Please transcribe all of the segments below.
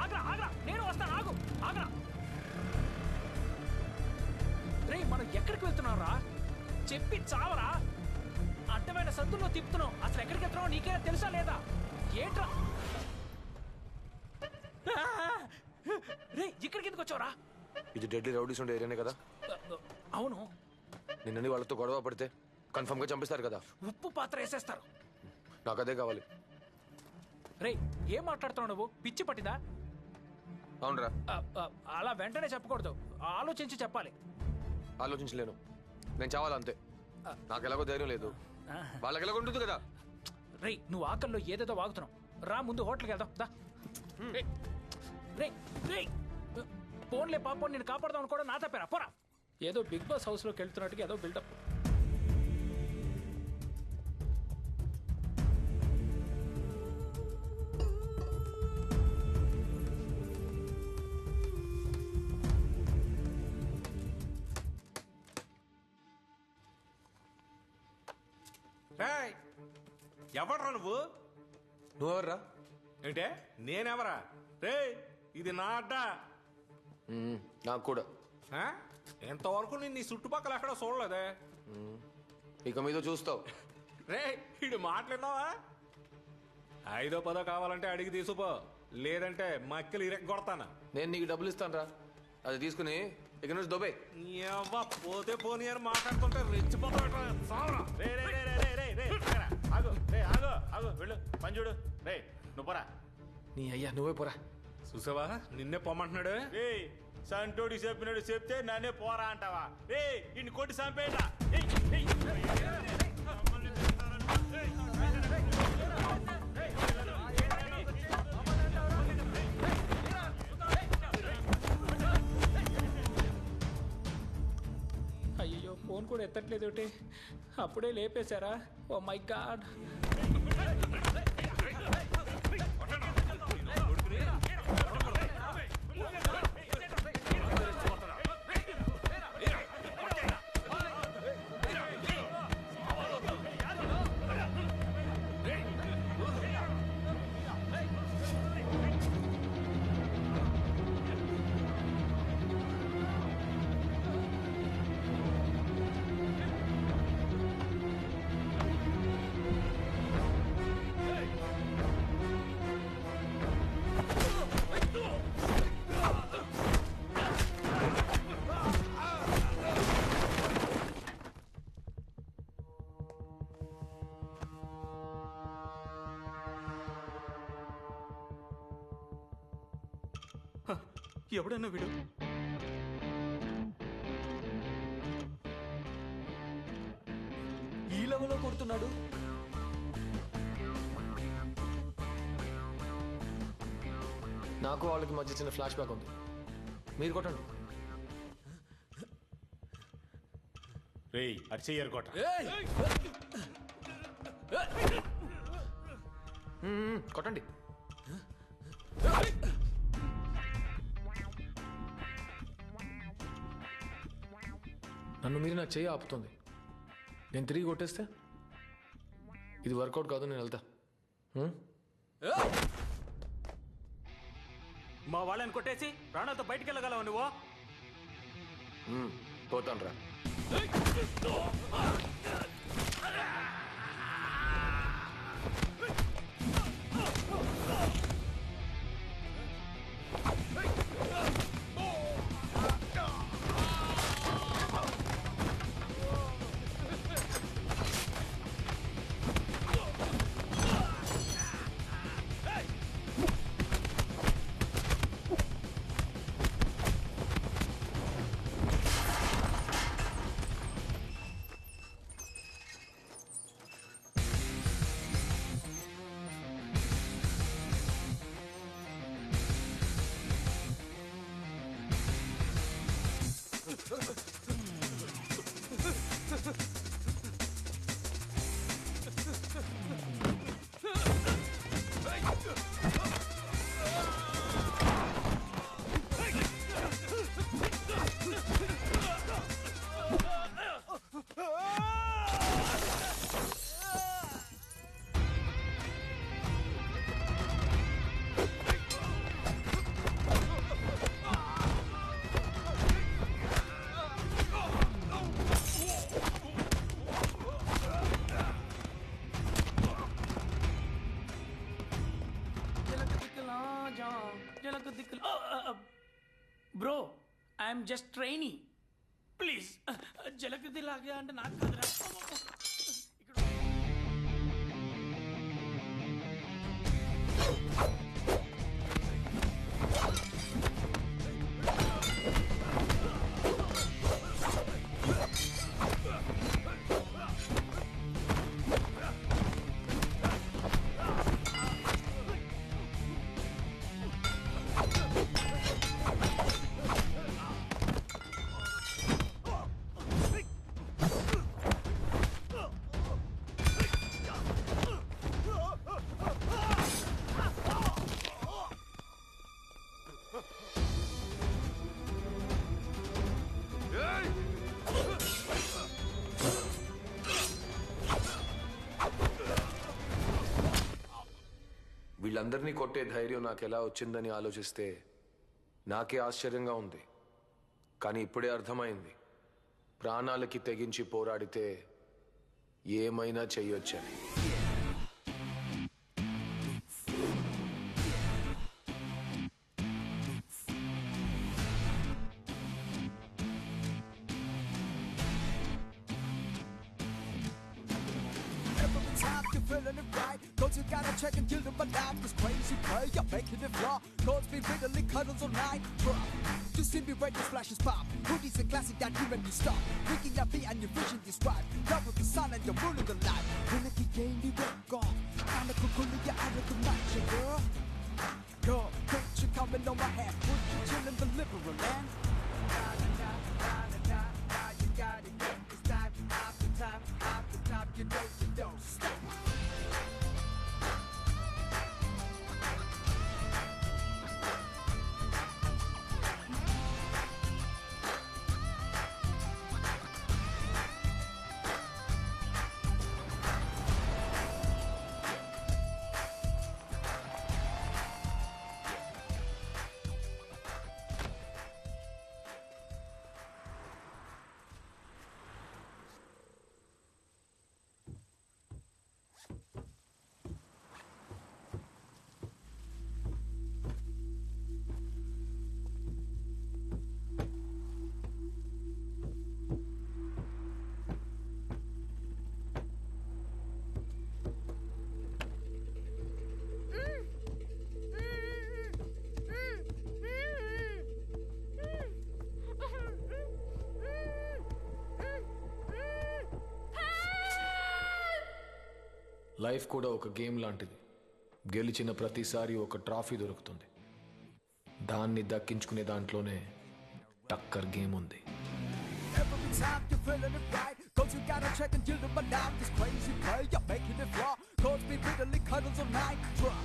ఆగ్రా ఆగ్రా, నేను వస్తాను, ఆగు ఆగ్రా. రే మనం ఎక్కడికి వెళ్తున్నాం రా? చెప్పి చావరా. అడ్డమైన సందుల్లో తిప్పుతున్నావు. అసలు ఎక్కడికి వెళ్తున్నావు నీకే తెలుసా లేదా? ఏంట్రా రే, ఇక్కడికి ఎందుకు వచ్చావురా? ఇది డెడ్లీ రౌడీస్ ఉండే ఏరియానే కదా? అవును. నిన్నని వాళ్ళతో గొడవ పడితే కన్ఫర్మ్ గా చంపేస్తారు కదా. ఉప్పు పాత్ర వేసేస్తారు. నాకు అదే కావాలి. రే ఏం మాట్లాడుతున్నావు నువ్వు? పిచ్చి పట్టిందా? అవునరా. అలా వెంటనే చెప్పకూడదు, ఆలోచించి చెప్పాలి. ఆలోచించలేను, నేను చావాలి అంతే. నాకు ఎలాగో ధైర్యం లేదు, వాళ్ళకి ఎలాగో ఉంటుంది కదా. రే నువ్వు ఆకల్లో ఏదేదో వాగుతున్నావు. రా ముందు హోటల్కి వెళ్దాం దా. రే రే ఫోన్లే పాపం, నేను కాపాడదాం అనుకోవడం నా తప్పేరా. పోరా. ఏదో బిగ్ బాస్ హౌస్లోకి వెళ్తున్నట్టుగా ఏదో బిల్డప్. ఎవడ్రా నువ్వు? నువ్వెవర్రా? ఏంటే నేనెవరా? రే ఇది నా అడ్డా. నాకు కూడా. ఎంతవరకు నేను నీ చుట్టుపక్కల ఎక్కడ చూడలేదే. ఇక మీద చూస్తావు. రే ఇడు మాట్లాడినావా? 5దో 10దో కావాలంటే అడిగి తీసుకుపో, లేదంటే మక్కలు ఇరెక్ కొడతాను. నేను నీకు డబ్బులు ఇస్తాను రా, అది తీసుకుని ఇక నుంచి దొబ్బే. పోతే పోనీ అని మాట్లాడుతుంటే రెచ్చిపోతాడు. వెళ్ళు పని చూడు. రే నువ్వు పోరా. నీ అయ్యా నువ్వే పోరా. చూసావా నిన్నే పొమ్మంటున్నాడు. రే సంటోడి చెప్పినాడు, చెప్తే నన్నే పోరా అంటావా? రే ఇన్ని కొట్టి చంపేయండి. అయ్యో ఫోన్ కూడా ఎత్తట్లేదు ఒకటి. అప్పుడే లేపేశారా? Oh my God. ఎవడన్నా వీడు? ఈ లెవెల్లో కొడుతున్నాడు. నాకు వాళ్ళకి మధ్య చిన్న ఫ్లాష్ బ్యాక్ ఉంది, మీరు కొట్టండి. రేయ్ అటు చెయ్యరు కోట. కొట్టండి. నన్ను మీరు నాకు చెయ్యి ఆపుతుంది, నేను తిరిగి కొట్టేస్తే ఇది వర్కౌట్ కాదు, నేను వెళ్తా. మా వాళ్ళని కొట్టేసి ప్రాణాలతో బయటికి వెళ్ళగలవు నువ్వు? పోతాను రా. జలకు దిక్కులు bro I'm just trainee please జలకు దిలాగా అంటే నాకు కదరా వీళ్ళందరినీ కొట్టే ధైర్యం నాకు ఎలా వచ్చిందని ఆలోచిస్తే నాకే ఆశ్చర్యంగా ఉంది. కానీ ఇప్పుడే అర్థమైంది, ప్రాణాలకి తెగించి పోరాడితే ఏమైనా చెయ్యొచ్చని. Feeling it right, cause you gotta check and kill them alive. This crazy play, you're making it raw. Cause me regularly cuddles all night. Drop. You see me when the flashes pop. Hoodies a classic that you make me stop. Thinking of me and your vision described. Love with the sun and you're ruling the light. When I keep game, you won't go. I'm a cool, you're out of the night, girl. Girl, picture coming on my head. Would you chill in the liberal land? You got it, it's time after time after time. You don't stop. Life కూడా ఒక game లాంటిది. గెలిచిన ప్రతిసారి ఒక trophy దొరుకుతుంది. దాన్ని దక్కించుకునే దాంట్లోనే టక్కర్ game ఉంది. Every time you're feeling it right, cause you gotta check and kill them alive. This crazy play, you're making it raw. Cause me bitterly cuddles all night. Drop.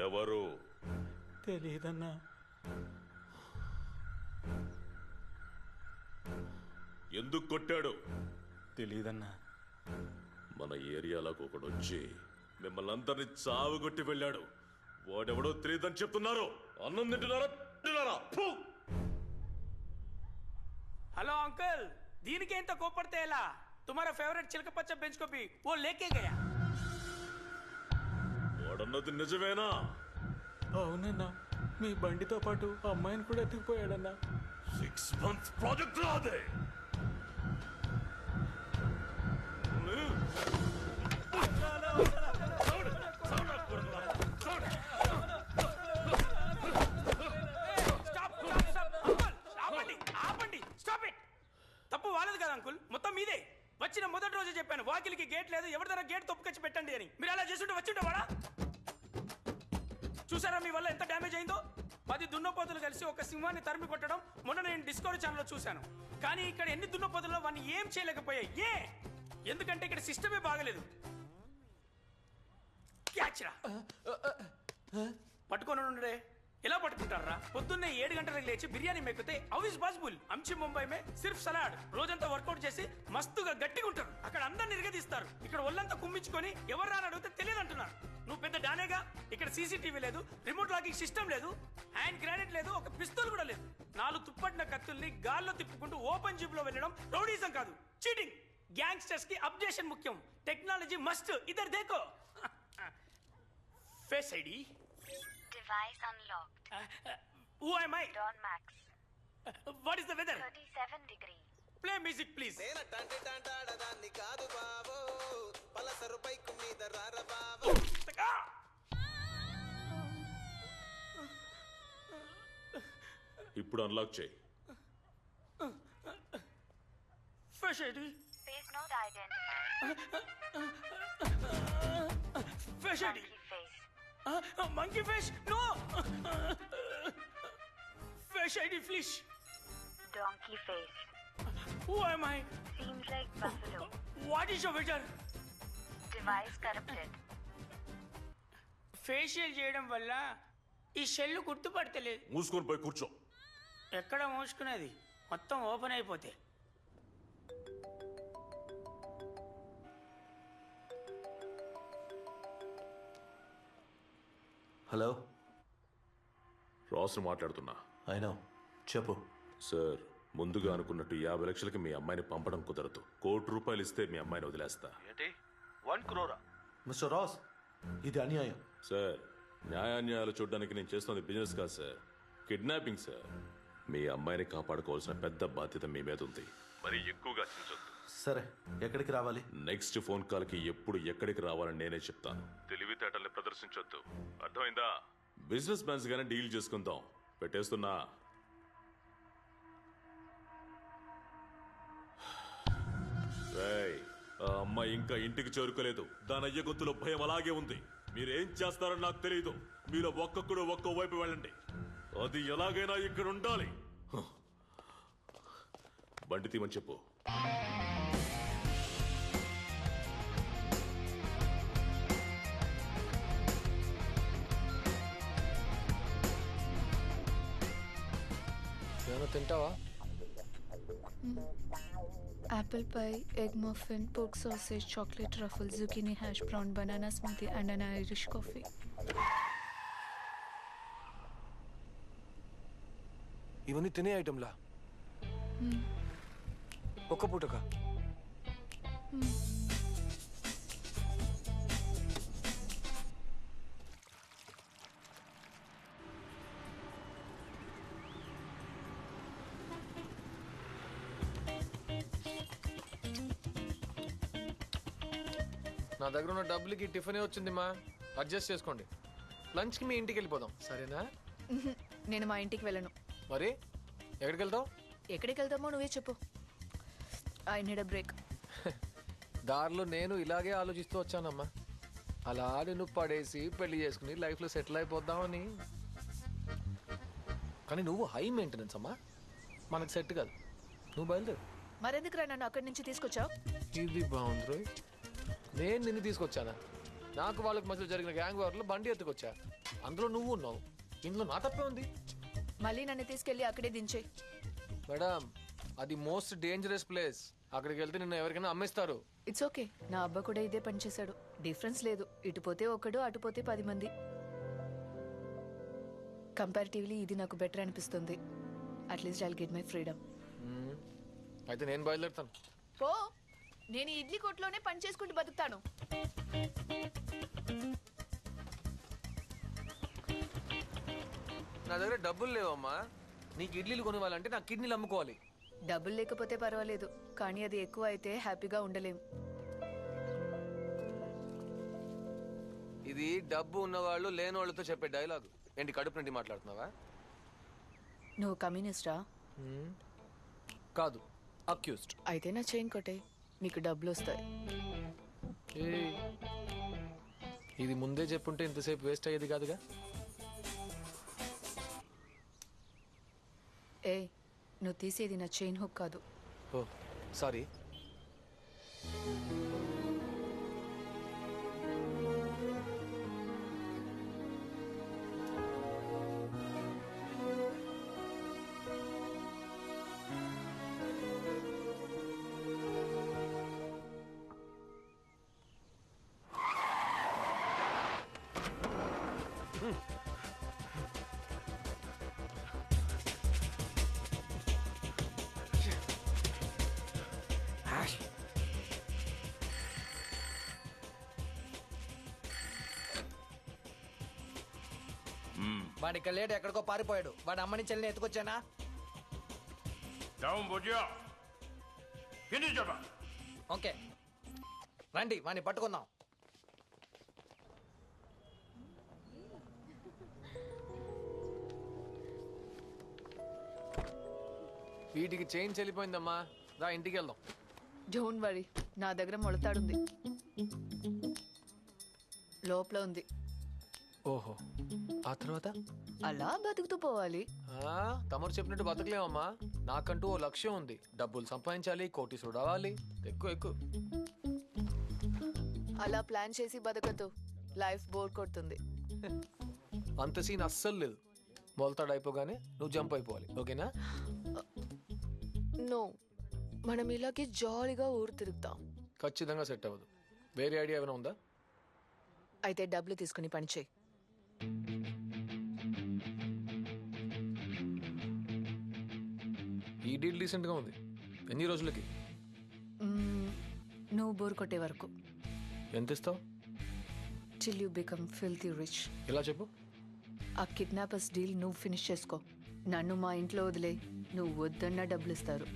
ఎవరు? తెలియదన్నా. ఎందుకు కొట్టాడు? తెలియదన్నా. మన ఏరియాలోకి ఒకడు వచ్చి మిమ్మల్ని అందరినీ చావుగొట్టి వెళ్ళాడు. వాడెవడో తెలియదని చెప్తున్నారు. అన్నం తింటున్నారా? హలో అంకుల్, దీనికి ఎంత కోపడితే ఎలా? తుమారా ఫేవరెట్ చిలకపచ్చ బెంచ్ को भी वो लेके गया. వాడన్నది నిజమేనా? అవునన్నా, మీ బండితో పాటు అమ్మాయిని కూడా ఎత్తుకుపోయాడన్నా. 6 months ప్రాజెక్ట్ రాదే. తప్పు వాళ్ళది కదా అంకుల్, మొత్తం మీదే. వచ్చిన మొదటి రోజు చెప్పాను వాకిలికి గేట్ లేదు, ఎవరి దగ్గర గేట్ తొప్పుకొచ్చి పెట్టండి అని. మీరు అలా చేస్తుంటే వచ్చింటే వాడా? చూసారా మీ వల్ల ఎంత డ్యామేజ్ అయిందో? 10 దున్నపోతులు కలిసి ఒక సింహాన్ని తరిమి కొట్టడం మొన్న నేను డిస్కవరీ ఛానల్లో చూశాను. కానీ ఇక్కడ ఎన్ని దున్నపోతుల్లో వాడిని ఏం చేయలేకపోయాయి. ఎందుకంటే ఇక్కడ సిస్టమే బాగలేదు. పట్టుకొని ఉండే ఎలా పట్టుకుంటారా? పొద్దున్నే 7 గంటలకు లేచి బిర్యానీ మెక్కితే హౌ ఇస్ పాసిబుల్? అంచి ముంబై మే సిర్ఫ్ సలాడ్. రోజంతా వర్కౌట్ చేసి మస్తుగా గట్టిగా ఉంటారు. అక్కడ అందరిని నిరగదీస్తారు. ఇక్కడ ఒళ్ళంతా కుమ్మించుకొని ఎవరు రాని అడిగితే తెలియదు అంటున్నారు. నువ్వు పెద్ద డానేగా. ఇక్కడ సీసీటీవీ లేదు, రిమోట్ లాకింగ్ సిస్టమ్ లేదు, హ్యాండ్ గ్రానైట్ లేదు, ఒక పిస్తూల్ కూడా లేదు. 4 తుప్పట్టిన కత్తుల్ని గాల్లో తిప్పుకుంటూ ఓపెన్ జిప్ లో వెళ్ళడం రౌడీజం కాదు, చీటింగ్. గ్యాంగ్స్టర్స్ కి అప్డేషన్ ముఖ్యం, టెక్నాలజీ మస్ట్. ఇద్దరు దేకో. Face ID. Device unlocked. Who am I? Don Max. What is the weather? 37 degrees. Play music, please. ఇప్పుడు అన్లాక్ చేయి. Fresh ID. Face not identified. Fresh ID. Monkey face. Monkey face? No. Fresh ID, please. Donkey face. Who am I? Seems like buffalo. What is your weather? Device corrupted. Facial చేయడం వల్ల ఈ shell గుర్తుపడతలేదు. మూసుకొని పోయి కూర్చో. ఎక్కడ మూసుకునేది, మొత్తం open అయిపోతే. Hello, రాసును మాట్లాడుతున్నా. అయినా చెప్పు. సార్, ముందుగా అనుకున్నట్టు 50 లక్షలకి మీ అమ్మాయిని పంపడం కుదరదు. ₹1,00,00,000 ఇస్తే మీ అమ్మాయిని వదిలేస్తా. ఏంటి 1 crore? మిస్టర్ రాస్, ఇది అన్యాయం. సార్, న్యాయాన్యాయాలు చూడడానికి నేను చేస్తున్నది బిజినెస్ కాదు సార్, కిడ్నాపింగ్ సార్. మీ అమ్మాయిని కాపాడుకోవాల్సిన పెద్ద బాధ్యత మీ మీద ఉంది. మరి ఎక్కువగా చించొద్దు. సరే, ఎక్కడికి రావాలి? నెక్స్ట్ ఫోన్ కాల్ కి ఎప్పుడు ఎక్కడికి రావాలని నేనే చెప్తాను. తెలివితేటల్ని ప్రదర్శించొద్దు, అర్థమైందా? బిజినెస్ మ్యాన్స్ గానే డీల్ చేసుకుందాం. పెట్టేస్తున్నా. ఆ అమ్మాయి ఇంకా ఇంటికి చేరుకోలేదు. దాని అయ్య గొంతులో భయం అలాగే ఉంది. మీరేం చేస్తారో నాకు తెలియదు. మీరు ఒక్కొక్కడు ఒక్కో వైపు వెళ్ళండి. అది ఎలాగైనా ఇక్కడ ఉండాలి. బండి తీమని చెప్పు. ఏమైనా తింటావా? Apple pie, egg muffin, pork sausage, chocolate truffle, zucchini hash brown, banana smoothie and an Irish coffee. ఇవన్నీ తినే ఐటమ్లా? ఒక్క పూటకా? నా దగ్గర ఉన్న డబ్బులకి టిఫినే వచ్చింది మా, అడ్జస్ట్ చేసుకోండి. లంచ్కి మీ ఇంటికి వెళ్ళిపోదాం, సరేనా? నేను మా ఇంటికి వెళ్ళను. మరి ఎక్కడికి వెళ్తావు? ఎక్కడికి వెళ్తామో నువ్వే చెప్పు. I need a break. దారిలో నేను ఇలాగే ఆలోచిస్తూ వచ్చానమ్మా. అలా నువ్వు పడేసి పెళ్లి చేసుకుని లైఫ్లో సెటిల్ అయిపోద్దామని. కానీ నువ్వు హై మెయింటెనెన్స్ అమ్మా, మనకు సెట్ కాదు. నువ్వు బయలుదేరు. మరెందుకురా నన్ను అక్కడి నుంచి తీసుకొచ్చావు? ఇది బాగుంది రోయ్. నేను నిన్ను తీసుకొచ్చానా? నాకు వాళ్ళకి మధ్య జరిగిన గ్యాంగ్ వార్లో బండి ఎత్తుకొచ్చా. అందులో నువ్వు ఉన్నావు. ఇందులో నా తప్పే ఉంది. మళ్ళీ నన్ను తీసుకెళ్ళి అక్కడే దించేయి. మేడం, అది మోస్ట్ డేంజరస్ ప్లేస్. అక్కడికి వెళ్తే నిన్ను ఎవరికైనా అమ్మేస్తారు. ఇట్స్ ఓకే, నా అబ్బా కూడా ఇదే పని చేశాడు. డిఫరెన్స్ లేదు. ఇటు పోతే ఒకడు, అటు పోతే 10 మంది. కంపారిటివ్లీ ఇది నాకు బెటర్ అనిపిస్తుంది. At least I'll get my freedom. అయితే నేను బయలుదేరుతాను. పో, నేను ఈ ఇడ్లీ కొట్లోనే పని చేసుకుంటూ బతుకుతాను. నా దగ్గర డబ్బులు లేవమ్మా. నీకు ఇడ్లీలు కొనివ్వాలంటే నా కిడ్నీలు అమ్ముకోవాలి. డబ్బులు లేకపోతే పర్వాలేదు, కానీ అది ఎక్కువ అయితే హ్యాపీగా ఉండలేం. ఇది డబ్బు ఉన్నవాళ్ళు లేని వాళ్ళతో చెప్పే డైలాగ్. ఏంటి కడుపు నుండి మాట్లాడుతున్నావా? నువ్వు కమ్యూనిస్టా? కాదు, అక్యూస్డ్. అయితే నా చైన్ కొట్టే, నీకు డబ్బులు వస్తాయి. ఇది ముందే చెప్పుంటే ఇంతసేపు వేస్ట్ అయ్యేది కాదుగా. ఏ, నువ్వు తీసేది నా చైన్ హుక్ కాదు. ఓ సారీ. వాడి ఇక్కడ లేట్ ఎక్కడికో పారిపోయాడు. వాడి అమ్మని చెల్లిని ఎత్తుకొచ్చానా? ఓకే రండి వాడిని పట్టుకుందాం. వీటికి చైన్ చెల్లిపోయిందమ్మా, రా ఇంటికి వెళ్దాం. డోంట్ వరీ, నా దగ్గర మొలతాడుంది, లోపల ఉంది. ఓహో, ఆ తర్వాత? అలా బతుకుతూ పోవాలి. తమరు చెప్పినట్టు బతకలేమమ్మా. నాకంటూ ఓ లక్ష్యం ఉంది. డబ్బులు సంపాదించాలి, కోటీసుడు అవ్వాలి. ఎక్కువ అలా ప్లాన్ చేసి బతకదు, లైఫ్ బోర్ కొడుతుంది. అంత సీన్ అస్సలు లేదు. మొలతాడు అయిపోగానే నువ్వు జంప్ అయిపోవాలి, ఓకేనా? నో, మనం ఇలాగే జాలీగా ఊరు తిరుగుతాం. ఖచ్చితంగా సెట్ అవ్వదు. వేరే ఐడియా ఏమైనా ఉందా? అయితే డబ్బులు తీసుకుని పని చేయి. ఈ డీల్ డీసెంట్గా ఉంది. ఎన్ని రోజులకి? నువ్వు బోర్ కొట్టే వరకు. ఎంత ఇస్తావు? till you become filthy rich. ఇలా చెప్పు. ఆ కిడ్నాపర్స్ డీల్ నువ్వు ఫినిష్ చేసుకో. నన్ను మా ఇంట్లో వదిలే, నువ్వు వద్దన్నా డబ్బులు ఇస్తారు.